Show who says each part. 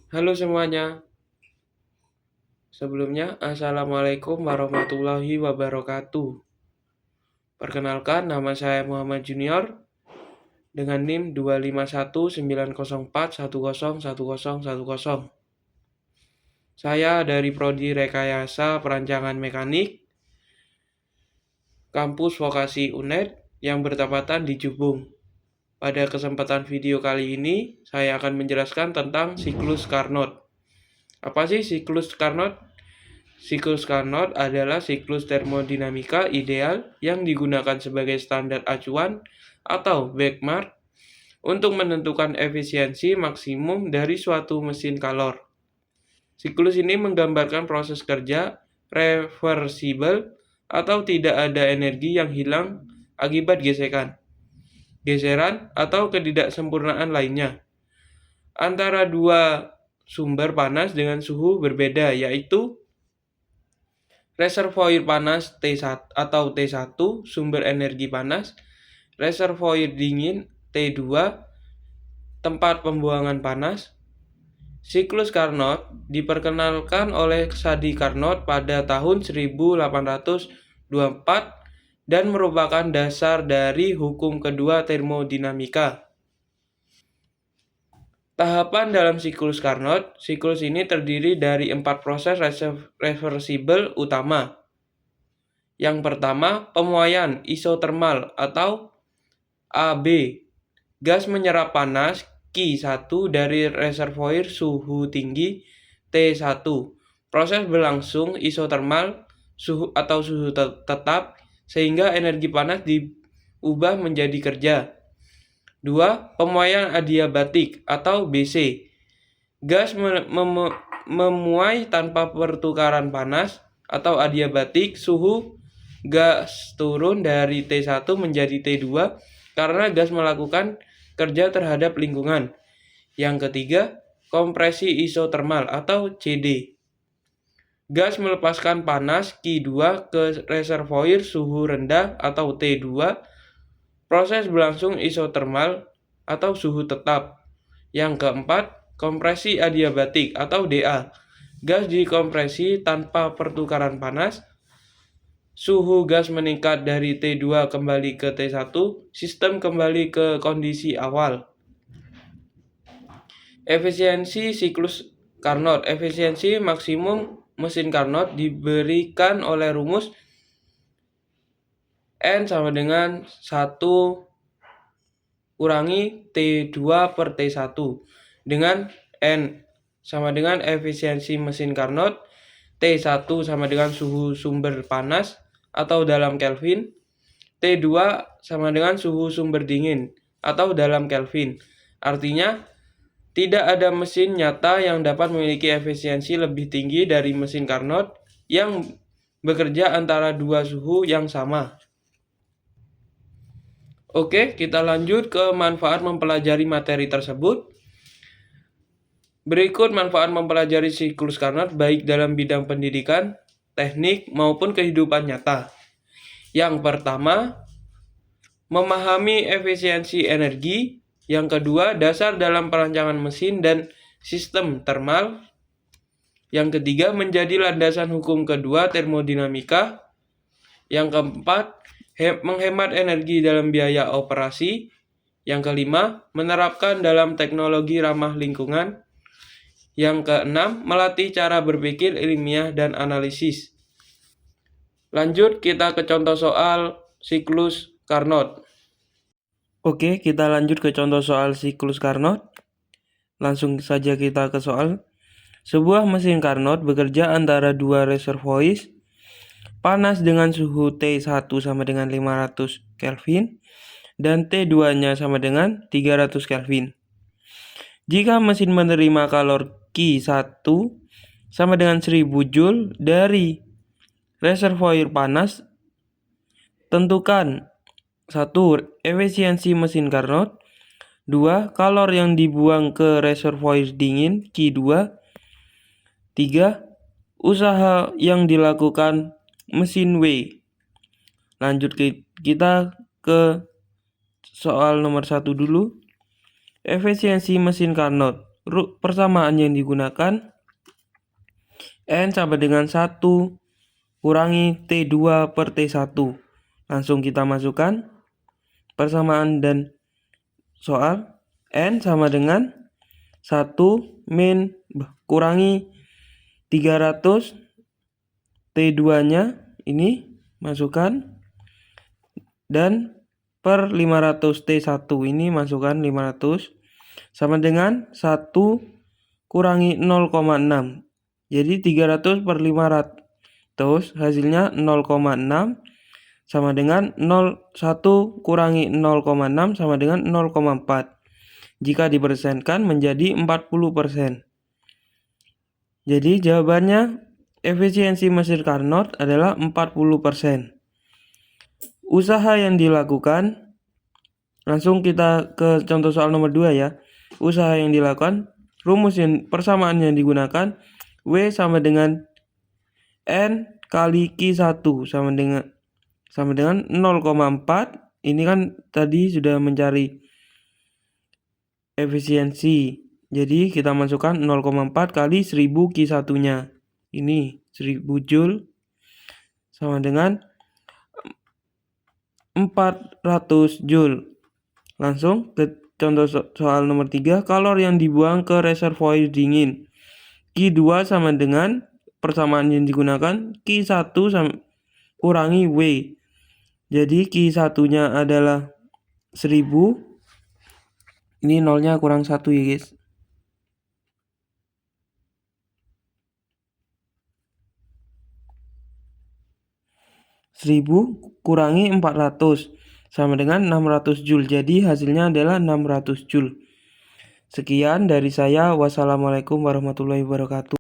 Speaker 1: Halo semuanya, sebelumnya Assalamualaikum warahmatullahi wabarakatuh. Perkenalkan, nama saya Muhammad Junior dengan NIM 2519041010110. Saya dari Prodi Rekayasa Perancangan Mekanik, Kampus Vokasi UNED yang bertepatan di Jubung. Pada kesempatan video kali ini, saya akan menjelaskan tentang siklus Carnot. Apa sih siklus Carnot? Siklus Carnot adalah siklus termodinamika ideal yang digunakan sebagai standar acuan atau benchmark untuk menentukan efisiensi maksimum dari suatu mesin kalor. Siklus ini menggambarkan proses kerja reversibel atau tidak ada energi yang hilang akibat geseran atau ketidaksempurnaan lainnya antara dua sumber panas dengan suhu berbeda, yaitu reservoir panas T1 atau T1 sumber energi panas, reservoir dingin T2 tempat pembuangan panas. Siklus Carnot diperkenalkan oleh Sadi Carnot pada tahun 1824 dan merupakan dasar dari hukum kedua termodinamika. Tahapan dalam siklus Carnot, siklus ini terdiri dari 4 proses reversibel utama. Yang pertama, pemuaian isotermal atau AB. Gas menyerap panas Q1 dari reservoir suhu tinggi T1. Proses berlangsung isotermal suhu tetap sehingga energi panas diubah menjadi kerja. 2. Pemuaian adiabatik atau BC. Gas memuai tanpa pertukaran panas atau adiabatik, suhu gas turun dari T1 menjadi T2 karena gas melakukan kerja terhadap lingkungan. Yang ketiga, kompresi isotermal atau CD. Gas melepaskan panas Q2 ke reservoir suhu rendah atau T2. Proses berlangsung isotermal atau suhu tetap. Yang keempat, kompresi adiabatik atau DA. Gas dikompresi tanpa pertukaran panas. Suhu gas meningkat dari T2 kembali ke T1, sistem kembali ke kondisi awal. Efisiensi siklus Carnot. Efisiensi maksimum mesin Carnot diberikan oleh rumus N sama dengan 1 kurangi T2 per T1 dengan N sama dengan efisiensi mesin Carnot, T1 sama dengan suhu sumber panas atau dalam Kelvin, T2 sama dengan suhu sumber dingin atau dalam Kelvin. Artinya, tidak ada mesin nyata yang dapat memiliki efisiensi lebih tinggi dari mesin Carnot yang bekerja antara dua suhu yang sama. Oke, kita lanjut ke manfaat mempelajari materi tersebut. Berikut manfaat mempelajari siklus Carnot baik dalam bidang pendidikan, teknik, maupun kehidupan nyata. Yang pertama, memahami efisiensi energi. Yang kedua, dasar dalam perancangan mesin dan sistem termal. Yang ketiga, menjadi landasan hukum kedua termodinamika. Yang keempat, menghemat energi dalam biaya operasi. Yang kelima, menerapkan dalam teknologi ramah lingkungan. Yang keenam, melatih cara berpikir ilmiah dan analisis. Lanjut kita ke contoh soal siklus Carnot. Oke, kita lanjut ke contoh soal siklus Carnot. Langsung saja kita ke soal. Sebuah mesin Carnot bekerja antara dua reservoir panas dengan suhu T1 sama dengan 500 Kelvin dan T2-nya sama dengan 300 Kelvin. Jika mesin menerima kalor Q1 sama dengan 1000 Joule dari reservoir panas, tentukan 1. Efisiensi mesin Carnot. 2. Kalor yang dibuang ke reservoir dingin Q2. 3. Usaha yang dilakukan mesin W. Lanjut kita ke soal nomor 1 dulu. Efisiensi mesin Carnot. persamaan yang digunakan N sama dengan 1 kurangi T2 per T1. Langsung kita masukkan persamaan dan soal. N sama dengan 1 min kurangi 300 T2-nya ini masukkan, dan per 500 T1 ini masukkan 500 sama dengan 1 kurangi 0,6. Jadi 300 per 500 hasilnya 0,6 sama dengan 1 kurangi 0,6 sama dengan 0,4. Jika dipersenkan menjadi 40%. Jadi jawabannya efisiensi mesin Carnot adalah 40%. Usaha yang dilakukan, langsung kita ke contoh soal nomor 2 ya. Usaha yang dilakukan, persamaan yang digunakan W sama dengan N kali Q1 sama dengan 0,4. Ini kan tadi sudah mencari efisiensi. Jadi kita masukkan 0,4 kali 1000 Q1-nya. Ini 1000 Joule sama dengan 400 Joule. Langsung ke contoh soal nomor 3. Kalori yang dibuang ke reservoir dingin. Q2 sama dengan persamaan yang digunakan Q1 sama kurangi W. Jadi Q1-nya adalah 1000. Ini nolnya kurang 1 ya guys. 1000 kurangi 400 sama dengan 600 Joule. Jadi hasilnya adalah 600 Joule. Sekian dari saya. Wassalamualaikum warahmatullahi wabarakatuh.